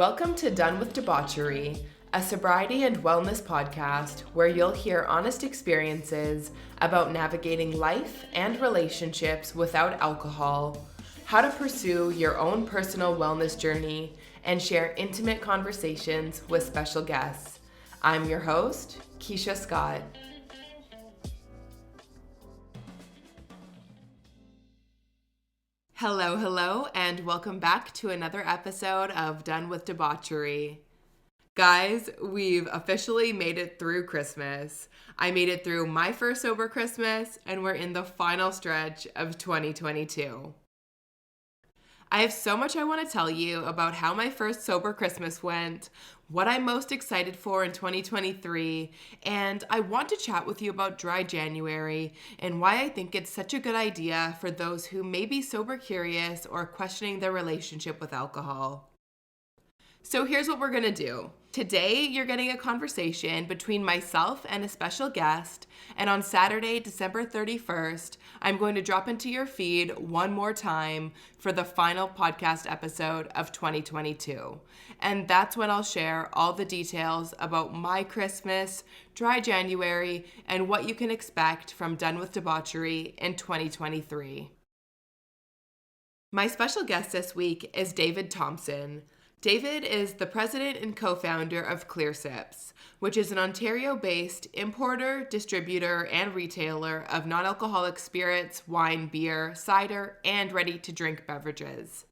Welcome to Done with Debauchery, a sobriety and wellness podcast where you'll hear honest experiences about navigating life and relationships without alcohol, how to pursue your own personal wellness journey, and share intimate conversations with special guests. I'm your host, Keisha Scott. Hello, and welcome back to another episode of Done with Debauchery. Guys, we've officially made it through Christmas. I made it through my first sober Christmas, and we're in the final stretch of 2022. I have so much I want to tell you about how my first sober Christmas went, what I'm most excited for in 2023, and I want to chat with you about Dry January and why I think it's such a good idea for those who may be sober curious or questioning their relationship with alcohol. So here's what we're going to do. Today, you're getting a conversation between myself and a special guest, and on Saturday, December 31st, I'm going to drop into your feed one more time for the final podcast episode of 2022. And that's when I'll share all the details about my Christmas, Dry January, and what you can expect from Done with Debauchery in 2023. My special guest this week is David Thompson. David is the president and co-founder of Clearsips, which is an Ontario-based importer, distributor, and retailer of non-alcoholic spirits, wine, beer, cider, and ready-to-drink beverages.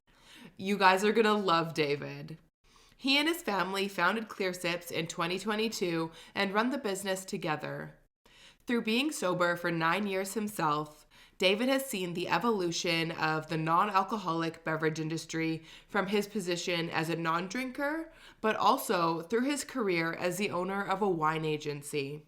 You guys are gonna love David. He and his family founded Clearsips in 2022 and run the business together. Through being sober for 9 years himself, David has seen the evolution of the non-alcoholic beverage industry from his position as a non-drinker, but also through his career as the owner of a wine agency.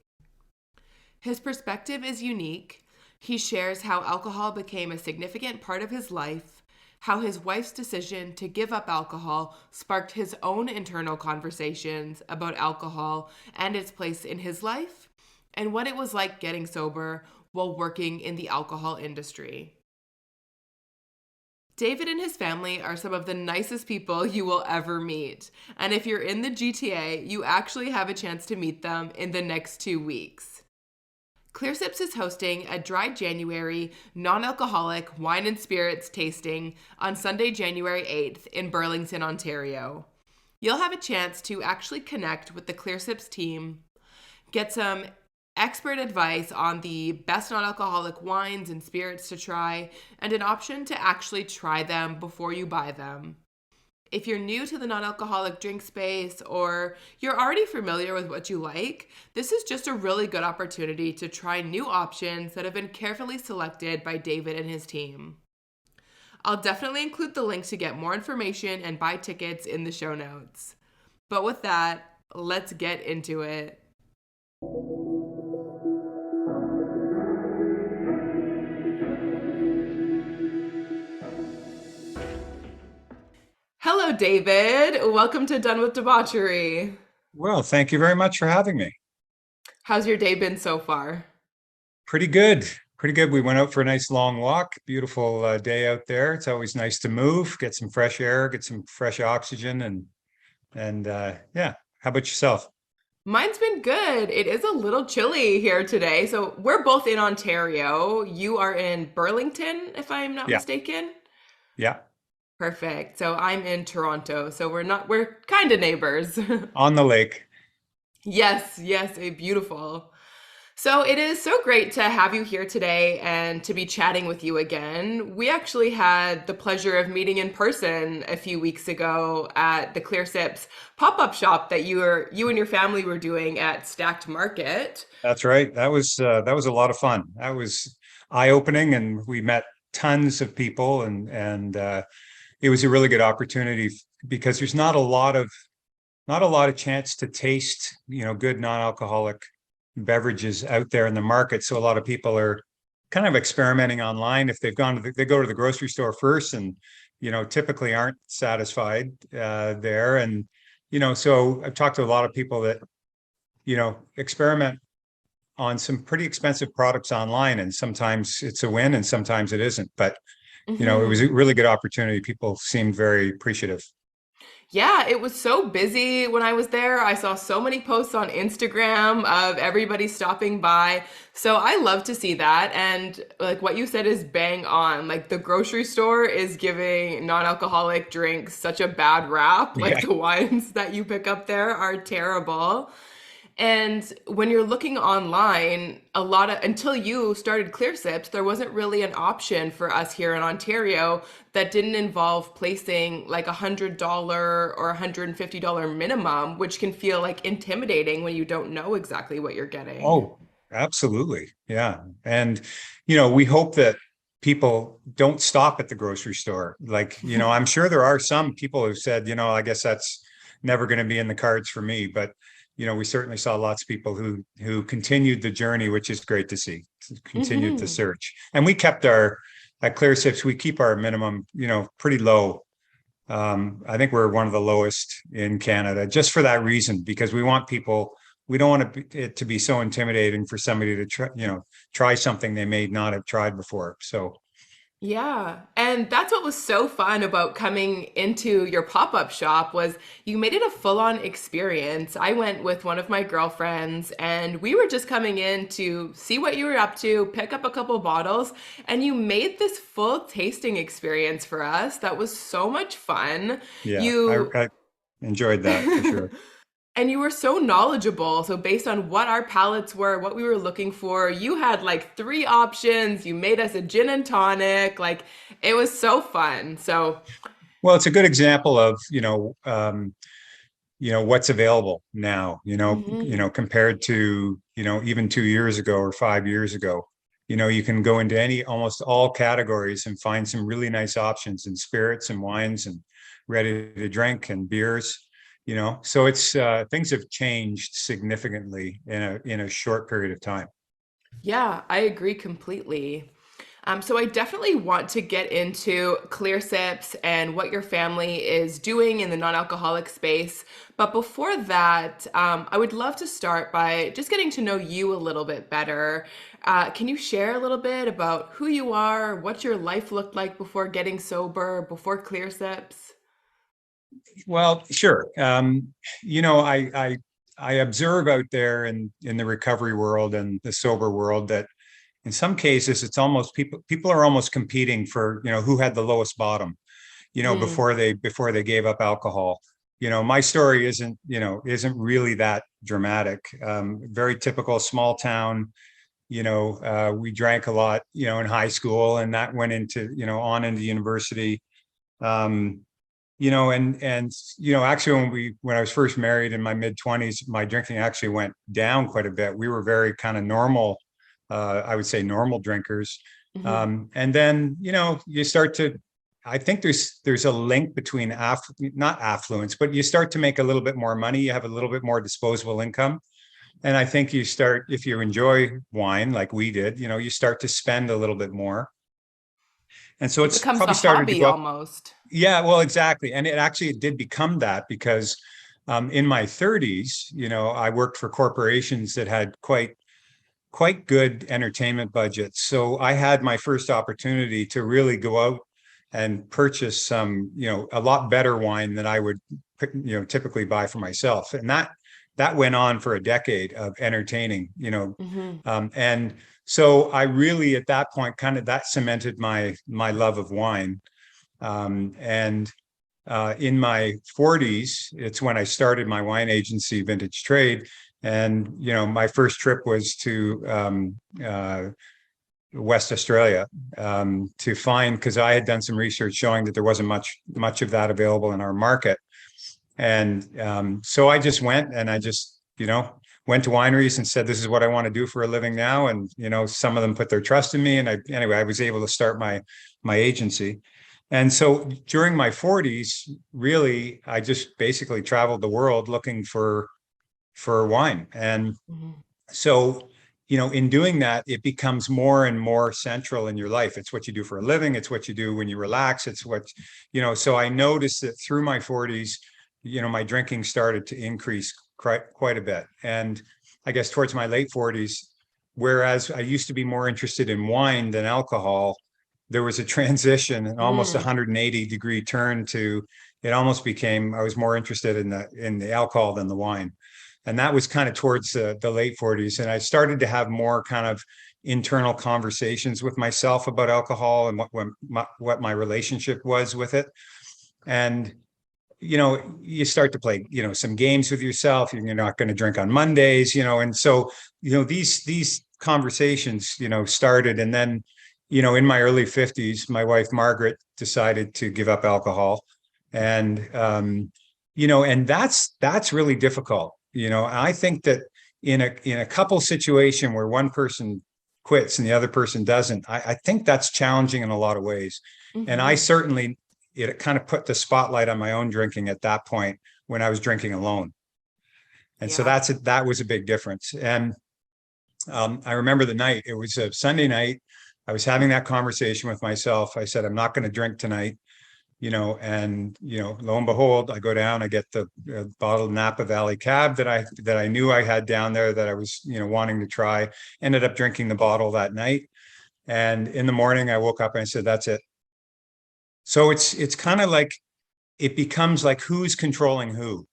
His perspective is unique. He shares how alcohol became a significant part of his life, how his wife's decision to give up alcohol sparked his own internal conversations about alcohol and its place in his life, and what it was like getting sober while working in the alcohol industry. David and his family are some of the nicest people you will ever meet. And if you're in the GTA, you actually have a chance to meet them in the next 2 weeks. Clearsips is hosting a Dry January non-alcoholic wine and spirits tasting on Sunday, January 8th in Burlington, Ontario. You'll have a chance to actually connect with the Clearsips team, get some expert advice on the best non-alcoholic wines and spirits to try, and an option to actually try them before you buy them. If you're new to the non-alcoholic drink space or you're already familiar with what you like, this is just a really good opportunity to try new options that have been carefully selected by David and his team. I'll definitely include the link to get more information and buy tickets in the show notes. But with that, let's get into it. Hello, David. Welcome to Done with Debauchery. Well, thank you very much for having me. How's your day been so far? Pretty good. Pretty good. We went out for a nice long walk. Beautiful day out there. It's always nice to move, get some fresh air, get some fresh oxygen, and yeah. How about yourself? Mine's been good. It is a little chilly here today. So we're both in Ontario. You are in Burlington, if I'm not Yeah. mistaken. Yeah. Perfect. So I'm in Toronto. So we're kind of neighbors. On the lake. Yes, beautiful. So it is so great to have you here today and to be chatting with you again. We actually had the pleasure of meeting in person a few weeks ago at the Clearsips pop-up shop that you and your family were doing at Stacked Market. That's right. That was a lot of fun. That was eye-opening, and we met tons of people, and it was a really good opportunity because there's not a lot of chance to taste, good non-alcoholic beverages out there in the market. So a lot of people are kind of experimenting online. If they go to the grocery store first and, typically aren't satisfied there. And, so I've talked to a lot of people that, experiment on some pretty expensive products online, and sometimes it's a win and sometimes it isn't. But, it was a really good opportunity. People seemed very appreciative. Yeah, it was so busy when I was there. I saw so many posts on Instagram of everybody stopping by. So I love to see that. And like what you said is bang on. Like the grocery store is giving non-alcoholic drinks such a bad rap. Yeah. Like the wines that you pick up there are terrible. And when you're looking online, a lot of until you started Clearsips, there wasn't really an option for us here in Ontario that didn't involve placing like $100 or $150 minimum, which can feel like intimidating when you don't know exactly what you're getting. Oh, absolutely. Yeah. And, we hope that people don't stop at the grocery store. Like, I'm sure there are some people who said, I guess that's never going to be in the cards for me. But, we certainly saw lots of people who continued the journey, which is great to see, continued the Hmm. search. And we kept at Clearsips, we keep our minimum, pretty low. I think we're one of the lowest in Canada just for that reason, because we don't want it to be so intimidating for somebody to try something they may not have tried before. So, Yeah. And that's what was so fun about coming into your pop-up shop was you made it a full-on experience. I went with one of my girlfriends and we were just coming in to see what you were up to, pick up a couple bottles, and you made this full tasting experience for us. That was so much fun. yeah, You I enjoyed that for sure. And you were so knowledgeable. So, based on what our palates were, what we were looking for, you had like three options. You made us a gin and tonic. Like, it was so fun. So, Well, it's a good example of, what's available now, mhm. compared to, even 2 years ago or 5 years ago. You can go into almost all categories and find some really nice options in spirits and wines and ready to drink and beers. So it's things have changed significantly in a short period of time. Yeah, I agree completely. So I definitely want to get into Clearsips and what your family is doing in the non-alcoholic space. But before that, I would love to start by just getting to know you a little bit better. Can you share a little bit about who you are, what your life looked like before getting sober, before Clearsips? Well, sure. I observe out there in the recovery world and the sober world that in some cases it's almost people are almost competing for who had the lowest bottom Mm, before they gave up alcohol. My story isn't really that dramatic. Very typical small town. We drank a lot in high school, and that went into on into university. um and actually when I was first married in my mid 20s, my drinking actually went down quite a bit. We were very kind of normal, I would say normal drinkers. mhm. And then you start to, I think there's a link between not affluence, but you start to make a little bit more money, you have a little bit more disposable income. And I think you start, if you enjoy wine like we did, you start to spend a little bit more. And so It it's becomes a probably started to hobby go up. almost. Yeah, well, exactly. And it did become that because in my 30s, I worked for corporations that had quite good entertainment budgets. So I had my first opportunity to really go out and purchase some, a lot better wine than I would, typically buy for myself. And that went on for a decade of entertaining, Hmm. and so I really at that point kind of that cemented my love of wine. And in my 40s, it's when I started my wine agency, Vintage Trade. And, my first trip was to West Australia to find, because I had done some research showing that there wasn't much of that available in our market. And so I just went and I just, went to wineries and said, this is what I want to do for a living now. And, some of them put their trust in me. And anyway, I was able to start my agency. And so during my 40s, really, I just basically traveled the world looking for wine. And Hmm. so, in doing that, it becomes more and more central in your life. It's what you do for a living. It's what you do when you relax. It's what, so I noticed that through my 40s, my drinking started to increase quite a bit. And I guess towards my late 40s, whereas I used to be more interested in wine than alcohol, there was a transition, an almost Mm, 180-degree turn to, it almost became, I was more interested in the alcohol than the wine. And that was kind of towards the late 40s. And I started to have more kind of internal conversations with myself about alcohol and what my relationship was with it. And you start to play, some games with yourself. You're not going to drink on Mondays, and so, these conversations, started. And then, in my early 50s, my wife, Margaret, decided to give up alcohol. And, and that's really difficult. I think that in a couple situation where one person quits and the other person doesn't, I think that's challenging in a lot of ways. And I hmm. certainly, it kind of put the spotlight on my own drinking at that point when I was drinking alone. And so Yeah. that was a big difference. And I remember the night, it was a Sunday night. I was having that conversation with myself. I said, I'm not going to drink tonight, and, lo and behold, I go down, I get the bottled Napa Valley Cab that I knew I had down there that I was, wanting to try, ended up drinking the bottle that night. And in the morning, I woke up and I said, that's it. So it's kind of like, it becomes like, who's controlling who?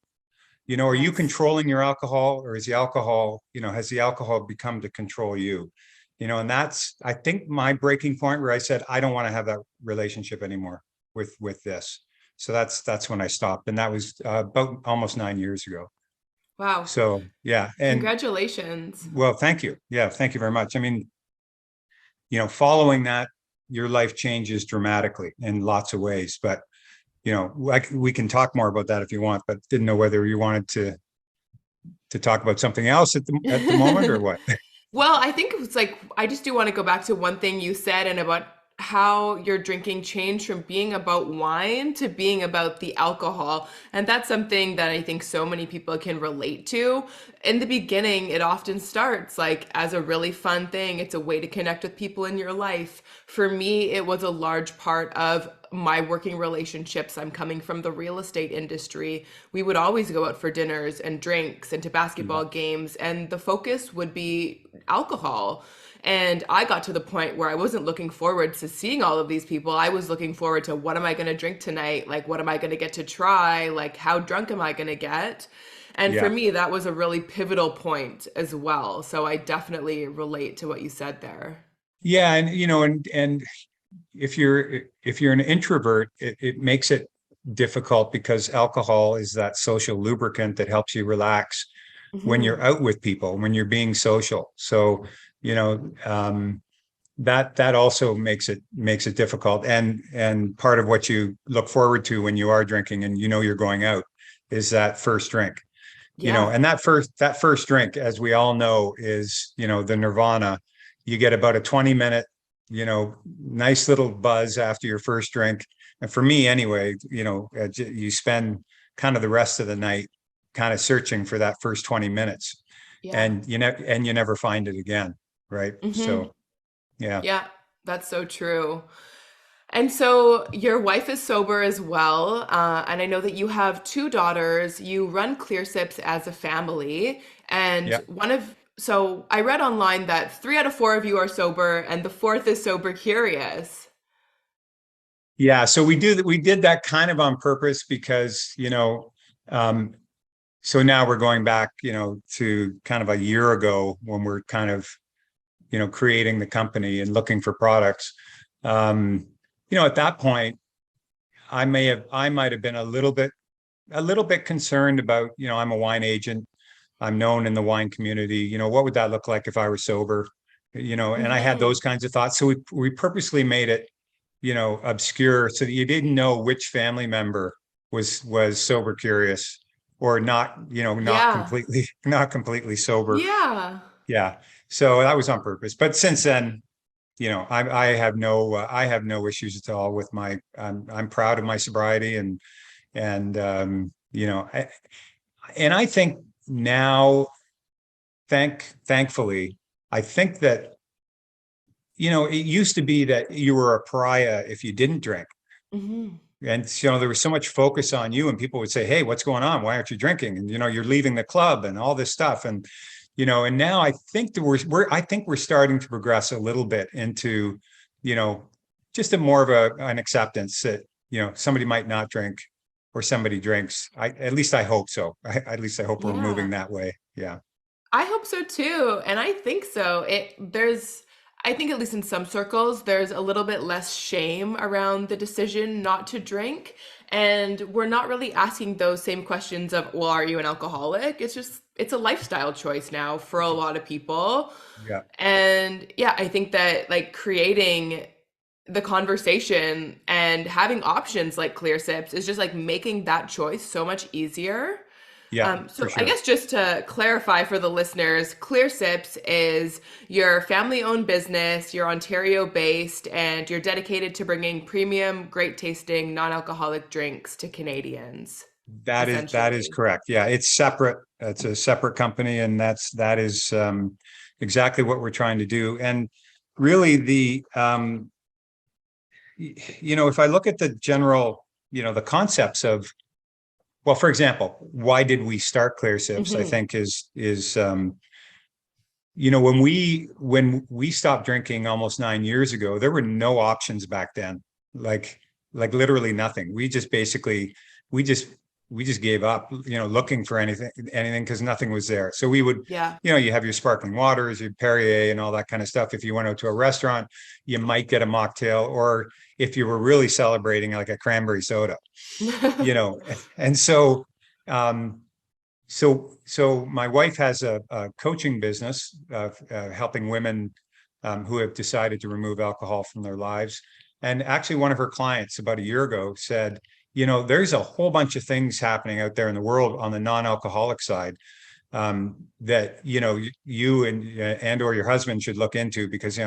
Are you Yes. controlling your alcohol, or is the alcohol, has the alcohol become to control you? And that's, I think, my breaking point where I said, I don't want to have that relationship anymore with this. So that's when I stopped. And that was about almost 9 years ago. Wow. So yeah. And Congratulations. well, thank you. Yeah, thank you very much. I mean, following that, your life changes dramatically in lots of ways. But like, we can talk more about that if you want, but didn't know whether you wanted to talk about something else at the moment or what. Well, I think it's like I just do want to go back to one thing you said and about how your drinking changed from being about wine to being about the alcohol. And that's something that I think so many people can relate to. In the beginning, it often starts like as a really fun thing. It's a way to connect with people in your life. For me, it was a large part of my working relationships. I'm coming from the real estate industry. We would always go out for dinners and drinks and to Yeah. basketball games, and the focus would be alcohol. And I got to the point where I wasn't looking forward to seeing all of these people. I was looking forward to, what am I going to drink tonight? Like, what am I going to get to try? Like, how drunk am I going to get? And for Yeah. me, that was a really pivotal point as well. So I definitely relate to what you said there. Yeah. And, and if you're an introvert, it makes it difficult because alcohol is that social lubricant that helps you relax when Hmm. you're out with people, when you're being social. So, you know, that also makes it difficult. And part of what you look forward to when you are drinking and you're going out is that first drink. Yeah. And that first drink, as we all know, is, the nirvana. You get about a 20-minute, nice little buzz after your first drink. And for me anyway, you spend kind of the rest of the night kind of searching for that first 20 minutes, Yeah. and you never find it again. Right. Hmm. So, yeah. Yeah. That's so true. And so your wife is sober as well. And I know that you have two daughters. You run Clearsips as a family. And Yeah. so I read online that 3 out of 4 of you are sober, and the fourth is sober curious. Yeah. So we did that kind of on purpose because, um, so now we're going back, to kind of a year ago when we're kind of, creating the company and looking for products. Um, at that point, I might have been a little bit concerned about, I'm a wine agent. I'm known in the wine community. What would that look like if I were sober? And I had those Hmm. kinds of thoughts. So we purposely made it, obscure so that you didn't know which family member was sober curious or not, not Yeah. completely not completely sober. Yeah. Yeah. So that was on purpose. But since then, I have no issues at all with I'm proud of my sobriety, and I think now, thankfully, I think that, it used to be that you were a pariah if you didn't drink. Hmm. And, there was so much focus on you, and people would say, hey, what's going on? Why aren't you drinking? And, you're leaving the club and all this stuff. And now I think that I think we're starting to progress a little bit into, you know, just a more of an acceptance that, somebody might not drink or somebody drinks. At least I hope so. At least I hope we're moving Yeah. that way. Yeah. I hope so too. And I think so. I think at least in some circles, there's a little bit less shame around the decision not to drink. And we're not really asking those same questions of, well, are you an alcoholic? It's a lifestyle choice now for a lot of people. Yeah. And yeah, I think that like creating the conversation and having options like Clearsips is just like making that choice so much easier. Yeah, for So I sure. guess just to clarify for the listeners, Clearsips is your family-owned business, you're Ontario-based, and you're dedicated to bringing premium, great tasting, non-alcoholic drinks to Canadians, That is essentially. correct. Yeah, it's separate. It's a separate company, and that is exactly what we're trying to do. And really, if I look at the general, the concepts of, well, for example, why did we start Clearsips? I Hmm. think is when we stopped drinking almost 9 years ago, there were no options back then. Like like literally nothing. We just gave up, looking for anything because nothing was there. So we would, Yeah. you have your sparkling waters, your Perrier and all that kind of stuff. If you went out to a restaurant, you might get a mocktail, or if you were really celebrating, like a cranberry soda, you know. And um so my wife has a coaching business, helping women who have decided to remove alcohol from their lives. And actually, one of her clients about a year ago said, there's a whole bunch of things happening out there in the world on the non-alcoholic side, that you and or your husband should look into, because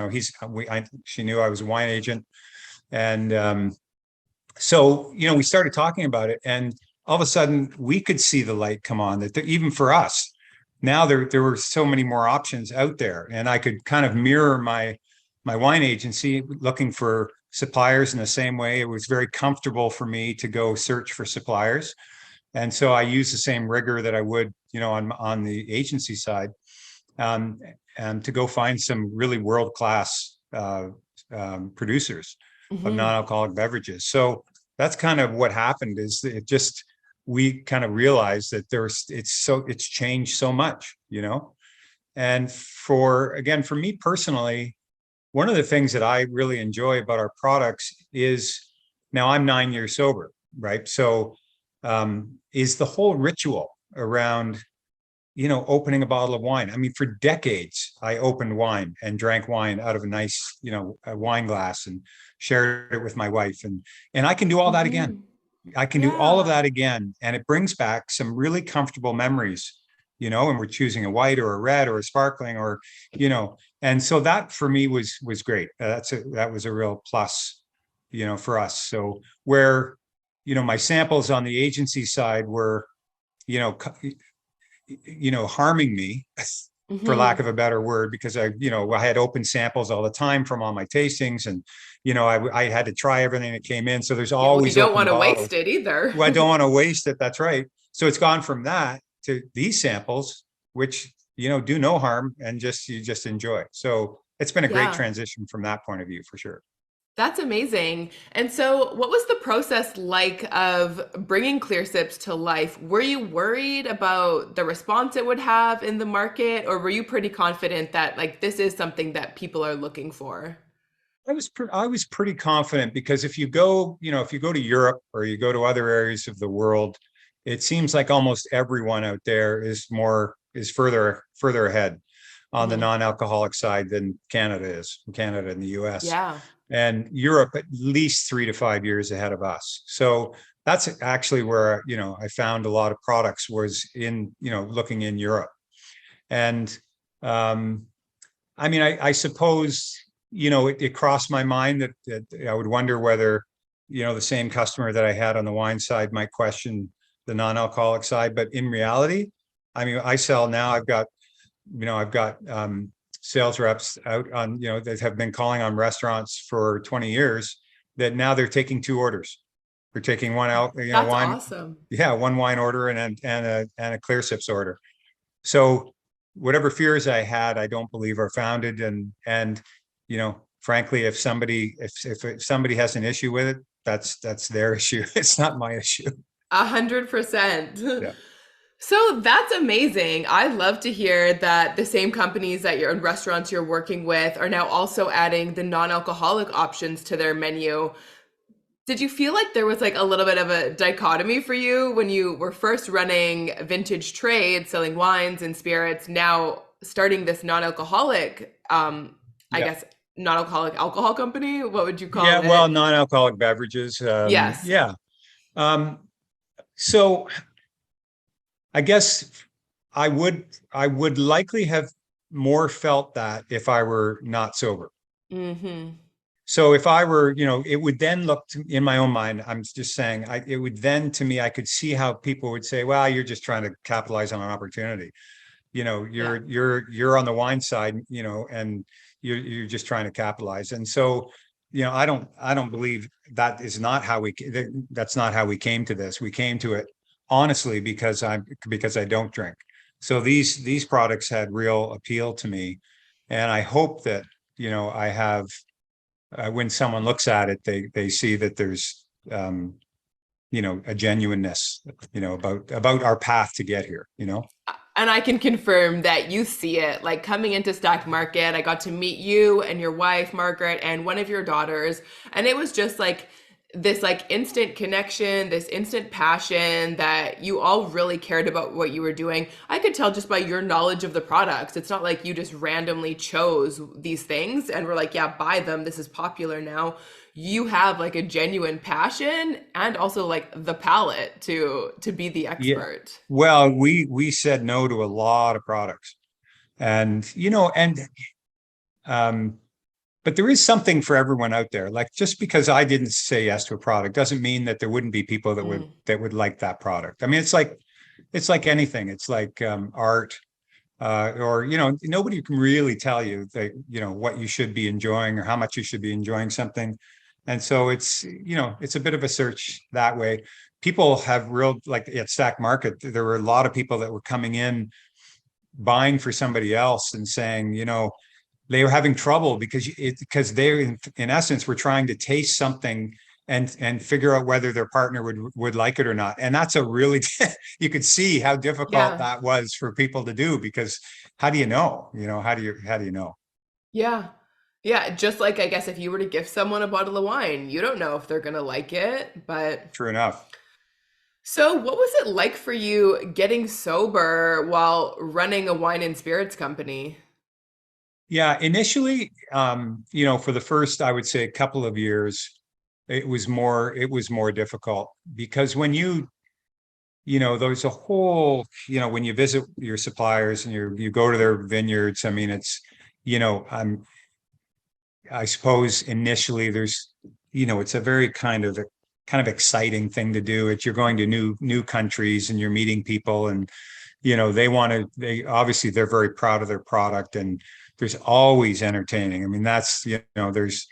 she knew I was a wine agent, and so we started talking about it, and all of a sudden we could see the light come on, that even for us now, there were so many more options out there, and I could kind of mirror my wine agency looking for suppliers in the same way. It was very comfortable for me to go search for suppliers, and so I use the same rigor that I would, on the agency side, um, and to go find some really world class producers of Hmm. non-alcoholic beverages. So that's kind of what happened. Is it just we kind of realized that it's changed so much, And for me personally, one of the things that I really enjoy about our products is, now I'm 9 years sober, right? So is the whole ritual around opening a bottle of wine. I mean, for decades, I opened wine and drank wine out of a nice, a wine glass, and shared it with my wife. And I can do all that again. Hmm. I can do all of Yeah. that again. And it brings back some really comfortable memories, and we're choosing a white or a red or a sparkling, or, and so that for me was great. That was a real plus, for us. So where, my samples on the agency side were, you know, harming me, for lack Hmm. of a better word, because I had open samples all the time from all my tastings, and I had to try everything that came in. So there's Yeah, well, you always don't open want to waste bottles. it either. Well, I don't want to waste it. That's right. So it's gone from that to these samples, which do no harm, and you just enjoy. So it's been a great Yeah. transition from that point of view, for sure. That's amazing. And so, what was the process like of bringing Clearsips to life? Were you worried about the response it would have in the market, or were you pretty confident that like this is something that people are looking for? I was pretty confident, because if you go to Europe or you go to other areas of the world, it seems like almost everyone out there is further ahead on the Hmm. non-alcoholic side than Canada and the US, Yeah. and Europe at least 3 to 5 years ahead of us. So that's actually where, I found a lot of products, was in, looking in Europe. And um, I mean, I suppose, it crossed my mind that I would wonder whether, the same customer that I had on the wine side might question the non-alcoholic side. But in reality, I mean, I sell now. I've got sales reps out on, that have been calling on restaurants for 20 years, that now they're taking two orders. They're taking one out, That's wine, awesome. yeah, one wine order, and a Clearsips order. So whatever fears I had, I don't believe are founded. And frankly, if somebody has an issue with it, that's their issue. It's not my issue. 100%. Yeah. So that's amazing. I love to hear that the same companies that you're in restaurants you're working with are now also adding the non-alcoholic options to their menu. Did you feel like there was like a little bit of a dichotomy for you when you were first running vintage trade, selling wines and spirits, now starting this non-alcoholic, I Yeah. guess, non-alcoholic alcohol company? What would you call Yeah. Well, it? non-alcoholic beverages. Yes. Yeah. Um, so I guess I would likely have more felt that if I were not sober. Mm-hmm. So if I were, it would then look in my own mind, I'm just saying, it would then to me, I could see how people would say, well, you're just trying to capitalize on an opportunity. Yeah. You're on the wine side, and you're just trying to capitalize. And so, I don't believe that's not how we came to this. We came to it honestly because I don't drink. So these products had real appeal to me. And I hope that, I have when someone looks at it, they see that there's a genuineness, about our path to get here. And I can confirm that you see it. Like coming into Stack Market, I got to meet you and your wife, Margaret, and one of your daughters. And it was just like this like instant connection, this instant passion that you all really cared about what you were doing. I could tell just by your knowledge of the products. It's not like you just randomly chose these things and were like, yeah, buy them. This is popular now. You have like a genuine passion and also like the palate to be the Yeah. expert. Well, we said no to a lot of products, and um, but there is something for everyone out there. Like just because I didn't say yes to a product doesn't mean that there wouldn't be people Mm. that would like that product. I mean, it's like anything. It's like art, or nobody can really tell you that what you should be enjoying or how much you should be enjoying something. And so it's a bit of a search that way. People have real, like at Stack Market, there were a lot of people that were coming in buying for somebody else and saying, they were having trouble because they in essence were trying to taste something and figure out whether their partner would like it or not. And that's a really you could see how difficult Yeah. that was for people to do, because how do you know? How do you know? Yeah. Yeah. Just like I guess if you were to gift someone a bottle of wine, you don't know if they're going to like it. But True enough. so, what was it like for you getting sober while running a wine and spirits company? Yeah, initially, for the first, I would say, a couple of years, it was more difficult because there's a whole, when you visit your suppliers and you go to their vineyards, I mean, I suppose initially it's a very kind of exciting thing to do. You're going to new countries and you're meeting people, and they obviously they're very proud of their product, and there's always entertaining. I mean, there's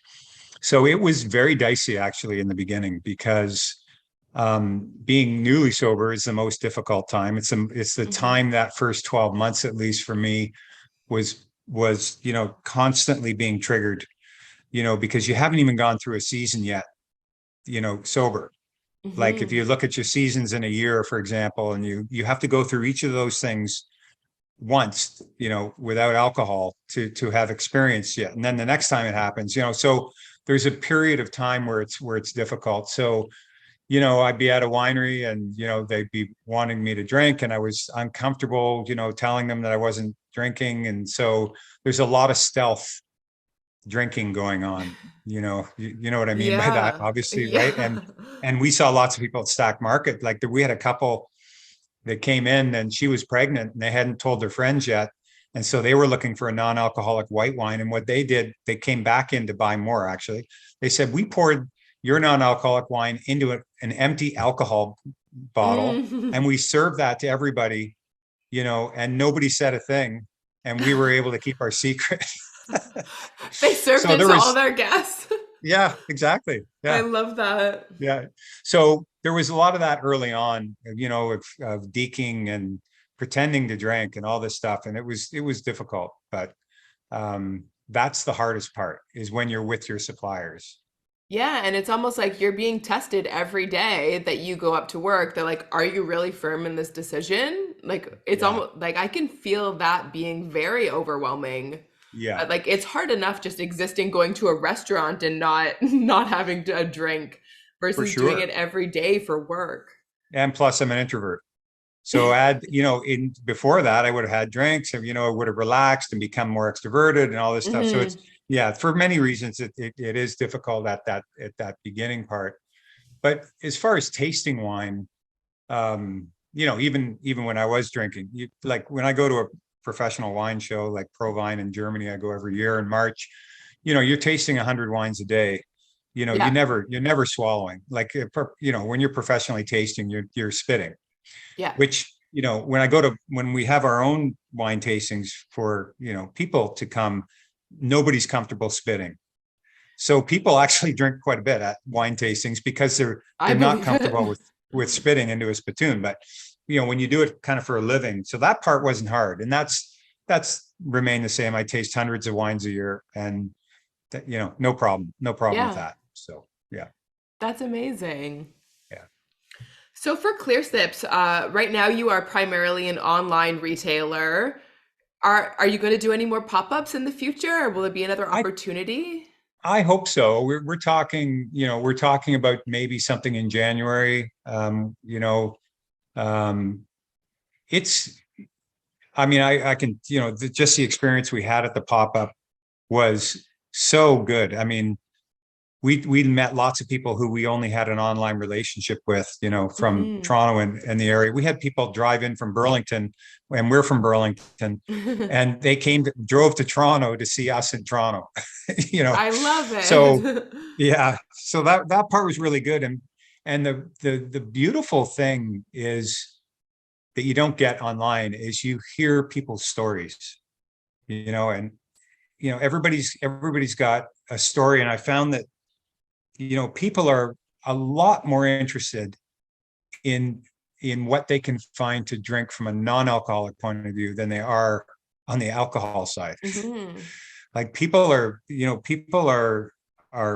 so it was very dicey actually in the beginning because being newly sober is the most difficult time. It's the Hmm. time, that first 12 months, at least for me, was constantly being triggered, because you haven't even gone through a season yet, sober. Like if Hmm. you look at your seasons in a year, for example, and you have to go through each of those things once, without alcohol to have experienced yet. And then the next time it happens, so there's a period of time where it's difficult. So, I'd be at a winery and, they'd be wanting me to drink, and I was uncomfortable, telling them that I wasn't drinking. And so there's a lot of stealth drinking going on, you know what I mean by that, Yeah. obviously, right? Yeah. And we saw lots of people at Stack Market, like we had a couple that came in and she was pregnant and they hadn't told their friends yet. And so they were looking for a non-alcoholic white wine. And what they did, they came back in to buy more, actually. They said, we poured your non-alcoholic wine into an empty alcohol bottle, Mm. and we served that to everybody, and nobody said a thing. And we were able to keep our secret. They served So it there to all was, their guests. yeah, exactly. I Yeah. love that. Yeah. So there was a lot of that early on, of deking and pretending to drink and all this stuff. And it was difficult, but, that's the hardest part, is when you're with your suppliers. Yeah, and it's almost like you're being tested every day that you go up to work. They're like, "Are you really firm in this decision?" Like it's Yeah. almost like I can feel that being very overwhelming. Yeah, Like it's hard enough just existing going to a restaurant and not not having a drink for versus doing it sure. every day for work. And plus I'm an introvert. So in before that, I would have had drinks and, I would have relaxed and become more extroverted and all this stuff. So Hmm. it's, yeah, for many reasons, it is difficult at that beginning part. But as far as tasting wine, even when I was drinking, like when I go to a professional wine show like ProWein in Germany, I go every year in March. You're tasting 100 wines a day. Yeah, You're never swallowing. Like when you're professionally tasting, you're spitting. yeah, Which when we have our own wine tastings for people to come, nobody's comfortable spitting. So people actually drink quite a bit at wine tastings because they're I they're not believe comfortable it. with spitting into a spittoon. But when you do it kind of for a living, so that part wasn't hard, and that's remained the same. I taste hundreds of wines a year, and no problem with Yeah, that. So yeah, that's amazing. yeah. So for Clearsips, right now you are primarily an online retailer. Are you going to do any more pop-ups in the future, or will it be another I opportunity? I hope so. We're talking, we're talking about maybe something in January. Um, it's, I mean, I can, just the experience we had at the pop-up was so good. I mean, we met lots of people who we only had an online relationship with, from Hmm. Toronto and the area. We had people drive in from Burlington, and we're from Burlington, and they drove to Toronto to see us in Toronto. you know, I love so it. yeah, so that part was really good, and the beautiful thing is that you don't get online is you hear people's stories, and everybody's got a story, and I found that people are a lot more interested in what they can find to drink from a non-alcoholic point of view than they are on the alcohol side. Hmm. Like people are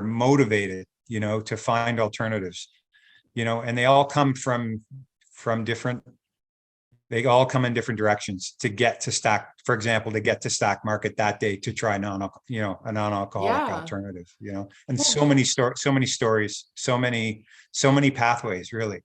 motivated, to find alternatives, and different they all come in different directions to get to Stack, for example, to get to Stack Market that day to try a non-alcoholic Yeah. alternative, and Well, so many stories, so many pathways, really.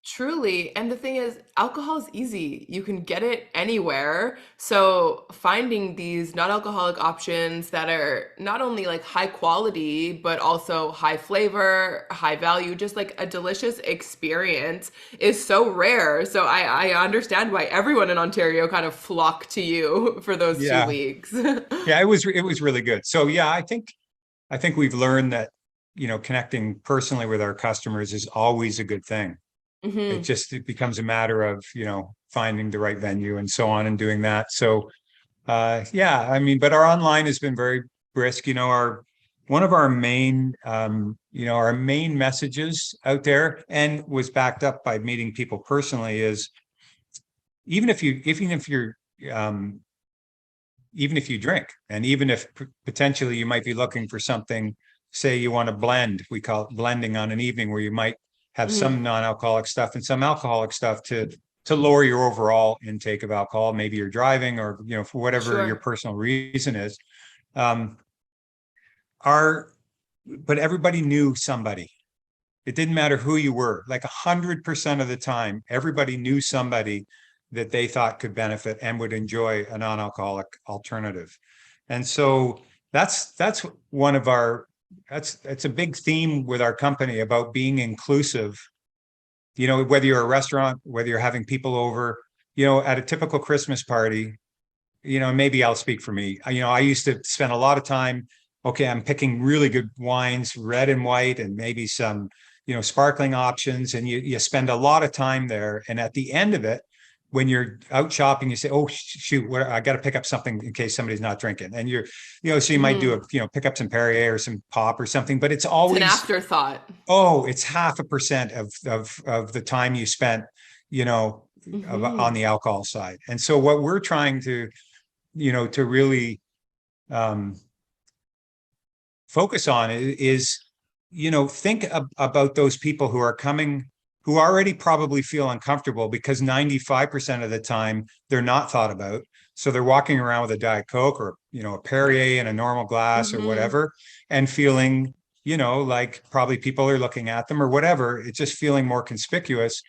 truly. And the thing is, alcohol is easy. You can get it anywhere. So finding these non-alcoholic options that are not only like high quality, but also high flavor, high value, just like a delicious experience is so rare. So I understand why everyone in Ontario kind of flocked to you for those two Yeah, weeks. yeah, it was really good. So yeah, I think we've learned that connecting personally with our customers is always a good thing. Hmm. It becomes a matter of finding the right venue and so on and doing that. So yeah, I mean, but our online has been very brisk. Our one of our main messages out there, and was backed up by meeting people personally, is um, even if you drink, and even if potentially you might be looking for something, say you want to blend, we call it blending, on an evening where you might have Hmm. some non-alcoholic stuff and some alcoholic stuff to lower your overall intake of alcohol. Maybe you're driving, or for whatever your Sure. personal reason is. Um, our but everybody knew somebody. It didn't matter who you were. Like 100% of the time, everybody knew somebody that they thought could benefit and would enjoy a non-alcoholic alternative. And so that's one of our that's a big theme with our company, about being inclusive. Whether you're a restaurant, whether you're having people over, at a typical Christmas party, maybe I'll speak for me. I used to spend a lot of time. Okay, I'm picking really good wines, red and white, and maybe some, sparkling options, and you spend a lot of time there. And at the end of it, when you're out shopping, you say, "Oh shoot, I got to pick up something in case somebody's not drinking." And so you might do Hmm. pick up some Perrier or some pop or something. But it's It's an always, afterthought. oh, it's 0.5% of the time you spent, you know, on Hmm. the alcohol side. And so what we're trying to really um, focus on is, think about those people who are coming, who already probably feel uncomfortable because 95% of the time they're not thought about. So they're walking around with a Diet Coke or, a Perrier in a normal glass or Mm-hmm. whatever, and feeling, like probably people are looking at them or whatever. It's just feeling more conspicuous.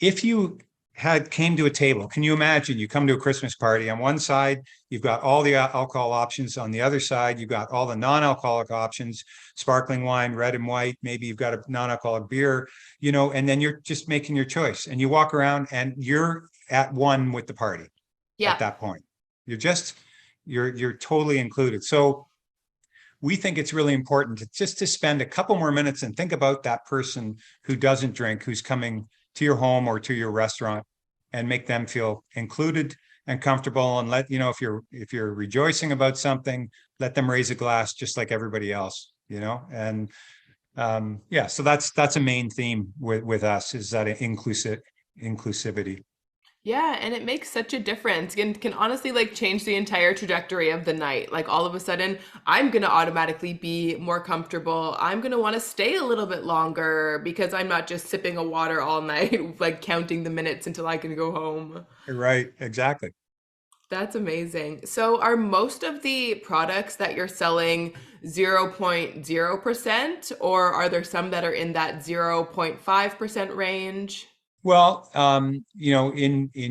If you had came to a table, can you imagine you come to a Christmas party on one side, you've got all the alcohol options. On the other side, you've got all the non-alcoholic options, sparkling wine, red and white. Maybe you've got a non-alcoholic beer, and then you're just making your choice. And you walk around and you're at one with the party at Yeah. that point. You're totally included. So we think it's really important to spend a couple more minutes and think about that person who doesn't drink, who's coming to your home or to your restaurant, and make them feel included and comfortable. And let if you're rejoicing about something, let them raise a glass just like everybody else. And yeah, so that's a main theme with us, is that inclusivity. Yeah, and it makes such a difference. Can honestly like change the entire trajectory of the night. Like all of a sudden, I'm gonna automatically be more comfortable. I'm gonna want to stay a little bit longer because I'm not just sipping a water all night, like counting the minutes until I can go home. Right, exactly. That's amazing. So are most of the products that you're selling 0.0%, or are there some that are in that 0.5% range? Well, in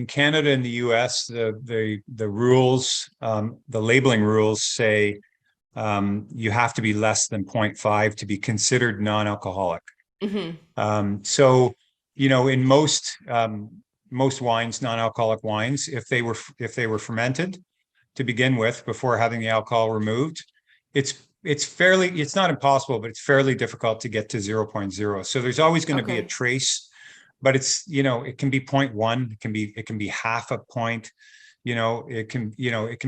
Canada and the US, the rules, the labeling rules say you have to be less than 0.5 to be considered non-alcoholic. Hmm. So, in most wines, non-alcoholic wines, if they were fermented to begin with before having the alcohol removed, it's not impossible, but it's fairly difficult to get to zero point 0.0. So there's always going to be a Okay. trace, but it can be 0.1, it can be half a point, it can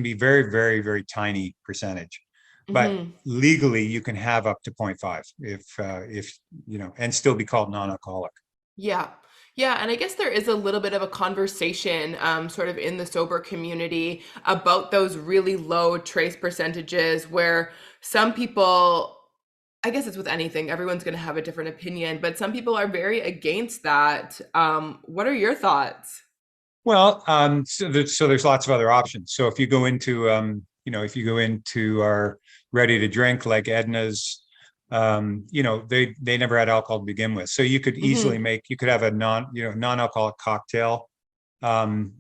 be very, very, very tiny percentage. But Hmm. legally you can have up to 0.5 if and still be called non-alcoholic. Yeah. Yeah, and I guess there is a little bit of a conversation sort of in the sober community about those really low trace percentages where some people, I guess it's with anything, everyone's going to have a different opinion, but some people are very against that. What are your thoughts? Well, so there's lots of other options. So if you go into our ready to drink like Edna's, they never had alcohol to begin with. So Hmm. you could have a non-alcoholic cocktail, and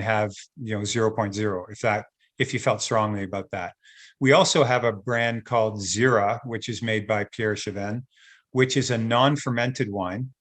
have, 0.0 if you felt strongly about that. We also have a brand called Zira, which is made by Pierre Chevin, which is a non-fermented wine.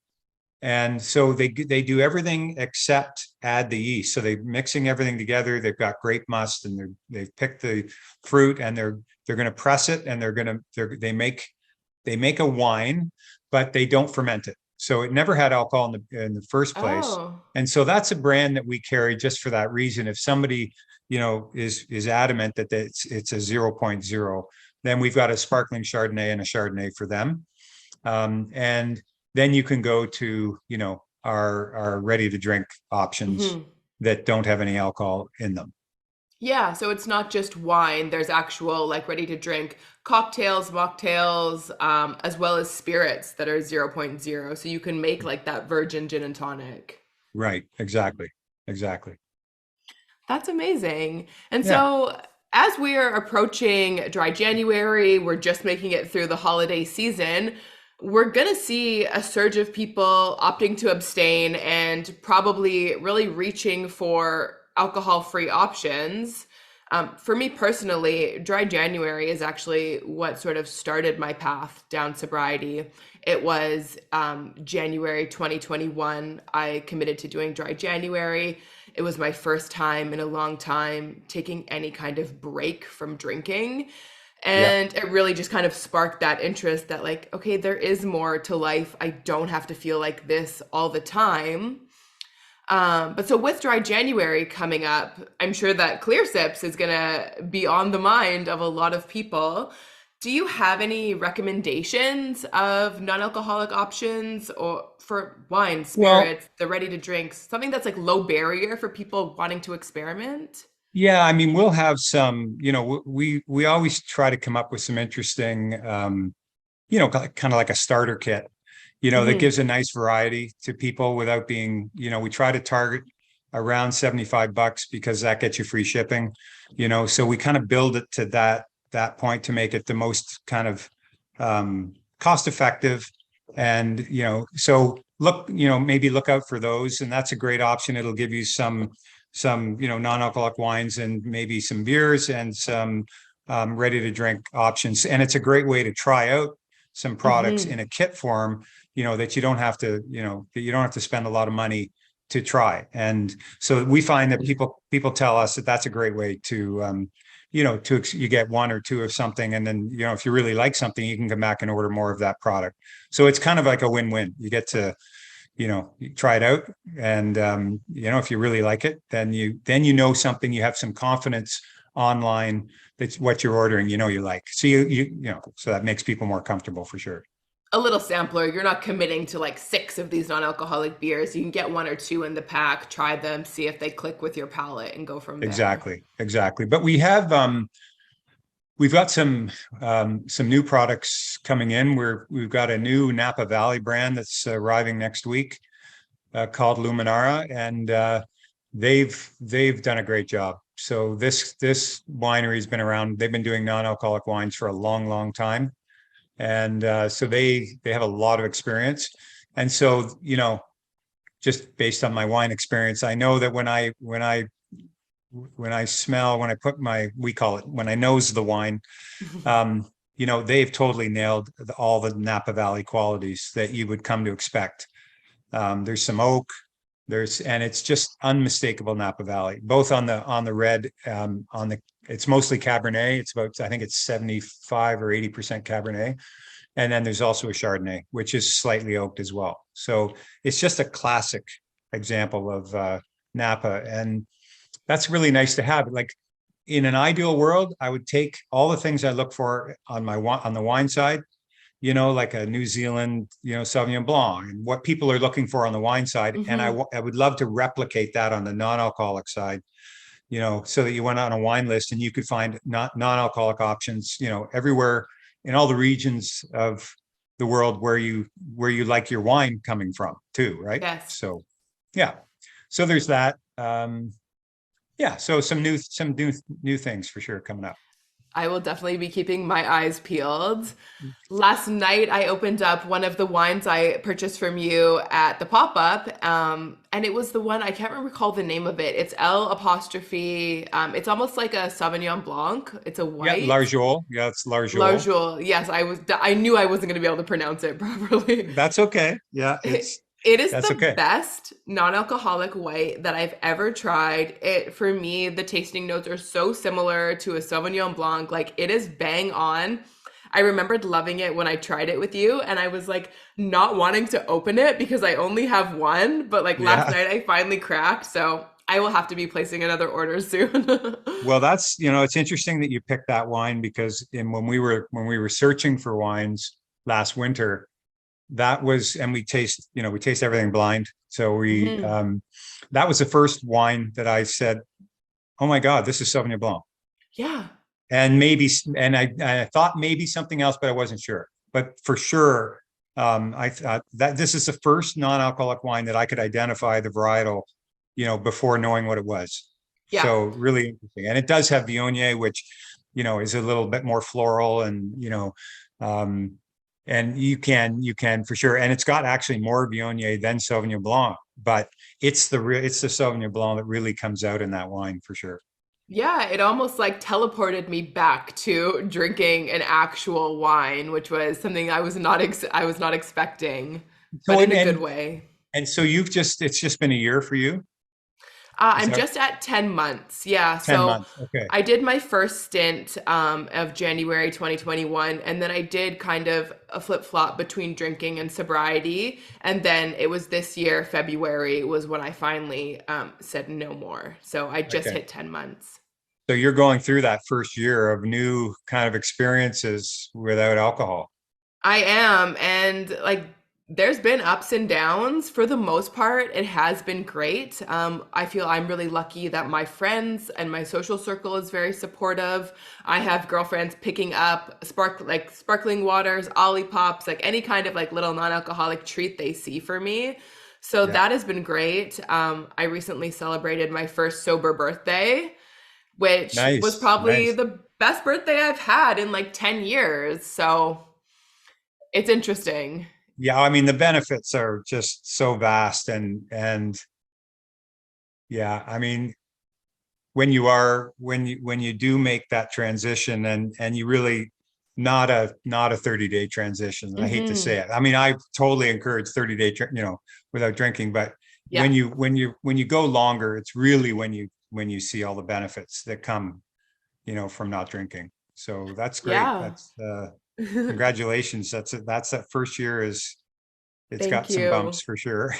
And so they do everything except add the yeast. So they're mixing everything together. They've got grape must, and they've picked the fruit, and they're going to press it, and they make a wine, but they don't ferment it. So it never had alcohol in the first place. Oh. And so that's a brand that we carry just for that reason. If somebody, is adamant that it's a zero point 0.0, then we've got a sparkling Chardonnay and a Chardonnay for them. And then you can go to, our ready to drink options Hmm. that don't have any alcohol in them. Yeah, so it's not just wine. There's actual like ready to drink cocktails, mocktails, as well as spirits that are zero point 0.0. So you can make like that virgin gin and tonic. Right. Exactly. Exactly. That's amazing. And Yeah. so, as we are approaching dry January, we're just making it through the holiday season. We're going to see a surge of people opting to abstain and probably really reaching for alcohol free options. For me personally, dry January is actually what sort of started my path down sobriety. It was January 2021. I committed to doing dry January. It was my first time in a long time taking any kind of break from drinking. Yeah. And it really just kind of sparked that interest that, like, okay, there is more to life. I don't have to feel like this all the time. But so with dry January coming up, I'm sure that Clearsips is gonna be on the mind of a lot of people. Do you have any recommendations of non-alcoholic options or for wine, Well, spirits, the ready to drinks, something that's like low barrier for people wanting to experiment? Yeah, I mean, we'll have some, we always try to come up with some interesting, kind of like a starter kit, that Hmm. gives a nice variety to people without being, we try to target around $75 because that gets you free shipping, so we kind of build it to that point to make it the most kind of cost effective. And, so look, maybe look out for those. And that's a great option. It'll give you some, non-alcoholic wines and maybe some beers and some ready to drink options. And it's a great way to try out some products Hmm. in a kit form, that you don't have to, that you don't have to spend a lot of money to try. And so we find that people tell us that that's a great way to, you get one or two of something, and then, if you really like something, you can come back and order more of that product. So it's kind of like a win-win. You get to, you try it out, and if you really like it, then you know something, you have some confidence online that's what you're ordering, you like. So so that makes people more comfortable for sure. A little sampler. You're not committing to like six of these non-alcoholic beers. You can get one or two in the pack, try them, see if they click with your palate, and go from there. Exactly. But we've got some new products coming in. We've got a new Napa Valley brand that's arriving next week, called Luminara, and they've done a great job. So this winery has been around. They've been doing non-alcoholic wines for a long time, and so they have a lot of experience. And so, just based on my wine experience, I know that when I smell, when I put we call it when I nose the wine, they've totally nailed all the Napa Valley qualities that you would come to expect. There's some oak, and it's just unmistakable Napa Valley, both on the red, it's mostly Cabernet. It's about, I think it's 75 or 80% Cabernet. And then there's also a Chardonnay, which is slightly oaked as well. So it's just a classic example of Napa. And that's really nice to have. Like, in an ideal world, I would take all the things I look for on the wine side, like a New Zealand, Sauvignon Blanc, and what people are looking for on the wine side. And Hmm. I would love to replicate that on the non-alcoholic side, so that you went on a wine list and you could find not non-alcoholic options, everywhere in all the regions of the world where you like your wine coming from too, right? Yes. So, yeah. So there's that. Yeah. So some new things for sure coming up. I will definitely be keeping my eyes peeled. Last night, I opened up one of the wines I purchased from you at the pop up, and it was the one I can't recall the name of it. It's L apostrophe. It's almost like a Sauvignon Blanc. It's a Yeah, white. Larjol. Yeah, it's Larjol. Larjol. Yes, I knew I wasn't going to be able to pronounce it properly. That's okay. Yeah, It is that's the okay. best non-alcoholic white that I've ever tried. It for me, the tasting notes are so similar to a Sauvignon Blanc. Like it is bang on. I remembered loving it when I tried it with you, and I was like not wanting to open it because I only have one. But like last Yeah. night, I finally cracked, so I will have to be placing another order soon. Well, it's interesting that you picked that wine because when we were searching for wines last winter, and we taste everything blind. So Mhm. that was the first wine that I said, "Oh my God, this is Sauvignon Blanc." Yeah. And I thought maybe something else, but I wasn't sure. But for sure, I thought that this is the first non-alcoholic wine that I could identify the varietal, before knowing what it was. Yeah. So really interesting. And it does have Viognier, which, is a little bit more floral, and, um, and you can for sure. And it's got actually more Viognier than Sauvignon Blanc, but it's the Sauvignon Blanc that really comes out in that wine for sure. Yeah, it almost like teleported me back to drinking an actual wine, which was something I was not expecting, So but in and a good and way. and so it's just been a year for you? Is I'm that just at 10 months. Yeah, 10 so months? Okay. I did my first stint of January 2021, and then I did kind of a flip-flop between drinking and sobriety. And then it was this year, February, was when I finally said no more. So I just Okay. hit 10 months. So you're going through that first year of new kind of experiences without alcohol. I am. And like There's been ups and downs. For the most part, it has been great. I feel I'm really lucky that my friends and my social circle is very supportive. I have girlfriends picking up sparkling waters, Olipop, like any kind of like little non-alcoholic treat they see for me. So Yeah. that has been great. I recently celebrated my first sober birthday, which was Nice. probably Nice. the best birthday I've had in like 10 years. So it's interesting. Yeah, I mean the benefits are just so vast and yeah, I mean when you do make that transition and you really not a 30-day transition. I hate to say Hmm. it. I mean, I totally encourage 30-day, without drinking, but Yeah. when you go longer, it's really when you see all the benefits that come, from not drinking. So that's great. Yeah. That's congratulations. That's that first year is it's Thank got some you. bumps for sure.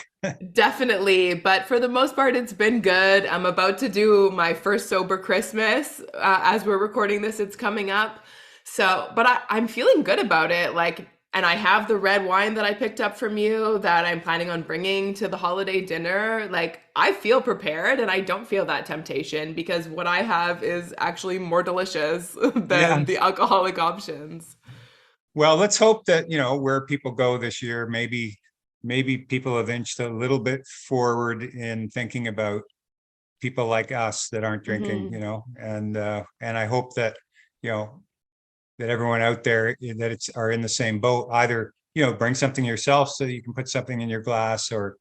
Definitely. But for the most part, it's been good. I'm about to do my first sober Christmas. As we're recording this, it's coming up. So, but I'm feeling good about it. Like, and I have the red wine that I picked up from you that I'm planning on bringing to the holiday dinner. Like, I feel prepared and I don't feel that temptation because what I have is actually more delicious Yeah. than the alcoholic options. Well, let's hope that, where people go this year, maybe people have inched a little bit forward in thinking about people like us that aren't drinking, Hmm. and I hope that, you know, that everyone out there that it's are in the same boat, either, bring something yourself so you can put something in your glass or,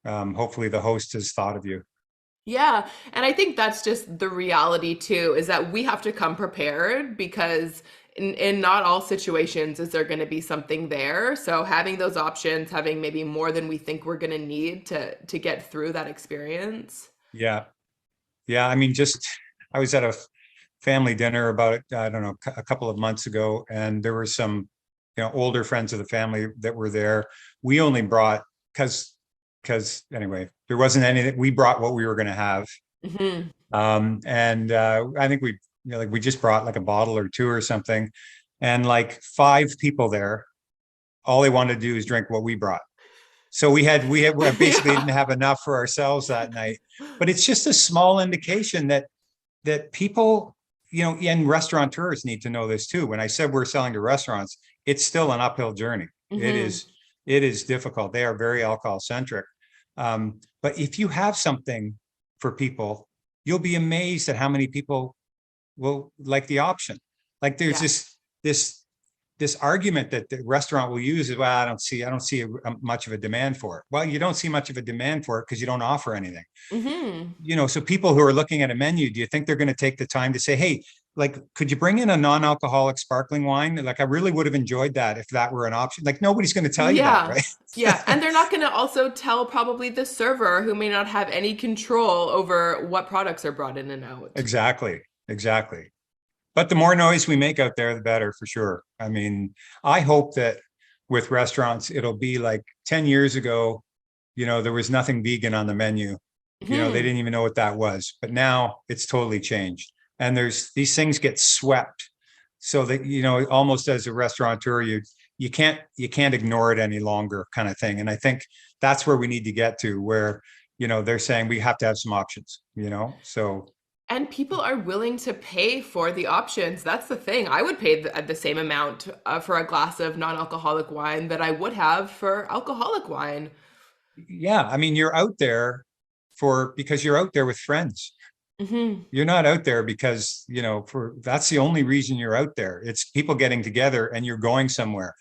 hopefully the host has thought of you. Yeah, and I think that's just the reality too, is that we have to come prepared because in not all situations is there going to be something there. So having those options, having maybe more than we think we're going to need to get through that experience. Yeah. Yeah. I mean, I was at a family dinner about it, I don't know, a couple of months ago, and there were some, older friends of the family that were there. We only brought because anyway, there wasn't any that we brought what we were going to have. Hmm. And I think like we just brought like a bottle or two or something, and like five people there, all they wanted to do is drink what we brought. So we basically Yeah. didn't have enough for ourselves that night. But it's just a small indication that people, and restaurateurs need to know this too. When I said we're selling to restaurants, it's still an uphill journey. Hmm. It is difficult. They are very alcohol centric. But if you have something for people, you'll be amazed at how many people will like the option. Like there's Yeah. this this argument that the restaurant will use is, well, I don't see much of a demand for it. Well, you don't see much of a demand for it because you don't offer anything. Hmm. So people who are looking at a menu, do you think they're going to take the time to say, hey, like, could you bring in a non-alcoholic sparkling wine? Like, I really would have enjoyed that if that were an option. Like, nobody's going to tell you that, Yeah. right? Yeah. And they're not going to also tell probably the server who may not have any control over what products are brought in and out. Exactly. Exactly. But the more noise we make out there, the better for sure. I mean, I hope that with restaurants, it'll be like 10 years ago, there was nothing vegan on the menu. They Hmm. didn't even know what that was. But now it's totally changed. And there's these things get swept so that, almost as a restaurateur, you can't ignore it any longer kind of thing. And I think that's where we need to get to where, they're saying we have to have some options. So And people are willing to pay for the options. That's the thing. I would pay the same amount for a glass of non-alcoholic wine that I would have for alcoholic wine. yeah, I mean, you're out there because you're out there with friends. Hmm. You're not out there because, that's the only reason you're out there. It's people getting together and you're going somewhere.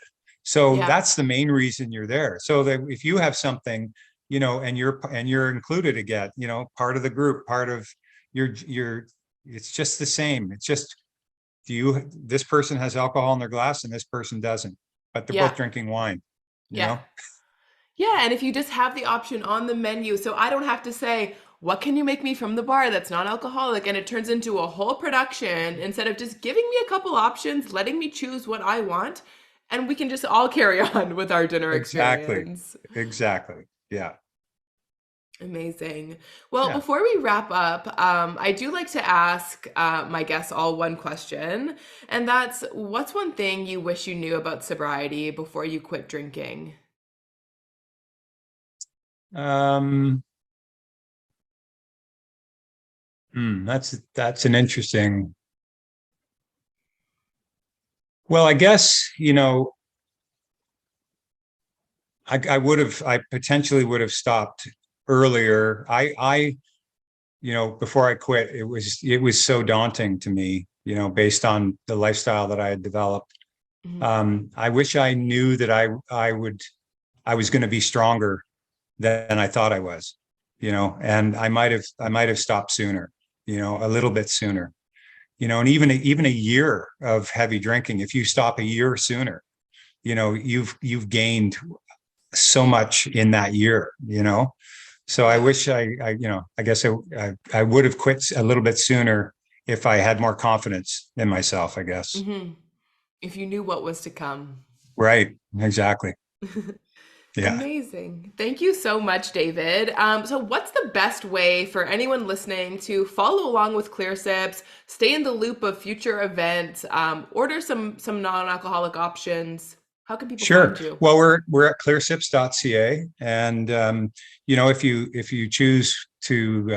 So Yeah. that's the main reason you're there. So that if you have something, and you're included again, part of the group, part of your it's just the same. It's just this person has alcohol in their glass and this person doesn't, but they're Yeah. both drinking wine, you Yeah. know? Yeah. And if you just have the option on the menu, so I don't have to say, what can you make me from the bar that's non-alcoholic? And it turns into a whole production instead of just giving me a couple options, letting me choose what I want, and we can just all carry on with our dinner Exactly. experience. Exactly. Yeah. Amazing. Well, Yeah. before we wrap up, I do like to ask my guests all one question, and that's what's one thing you wish you knew about sobriety before you quit drinking? Um, that's an interesting. Well, I guess, I potentially would have stopped earlier. Before I quit, it was so daunting to me, based on the lifestyle that I had developed. Mhm. I wish I knew that I was going to be stronger than I thought I was, and I might have stopped sooner, a little bit sooner, and even a year of heavy drinking, if you stop a year sooner, you've gained so much in that year, So I Yeah. wish I guess I would have quit a little bit sooner if I had more confidence in myself, I guess. Hmm. If you knew what was to come. Right. Exactly. Yeah. Amazing. Thank you so much, David. So, what's the best way for anyone listening to follow along with Clearsips, stay in the loop of future events, order some non-alcoholic options? How can people Sure. find you? Well, we're at clearsips.ca, and if you choose to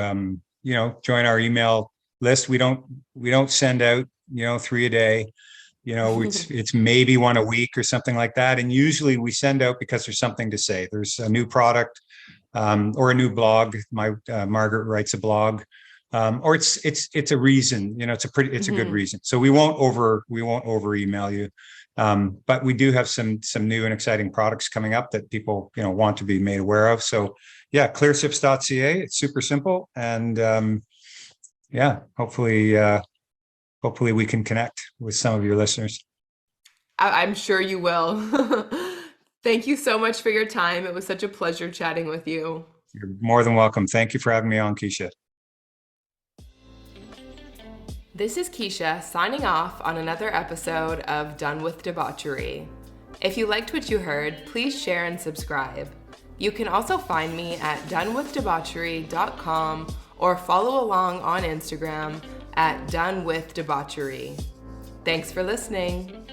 join our email list, we don't send out 3 a day. It's maybe one a week or something like that, and usually we send out because there's something to say. There's a new product, or a new blog. My Margaret writes a blog, or it's a reason. It's a good Hmm. reason. So we won't over email you, but we do have some new and exciting products coming up that people want to be made aware of. So yeah, clearsips.ca. It's super simple, and yeah, hopefully we can connect with some of your listeners. I'm sure you will. Thank you so much for your time. It was such a pleasure chatting with you. You're more than welcome. Thank you for having me on, Keisha. This is Keisha signing off on another episode of Done with Debauchery. If you liked what you heard, please share and subscribe. You can also find me at donewithdebauchery.com or follow along on Instagram at donewithdebauchery. Thanks for listening.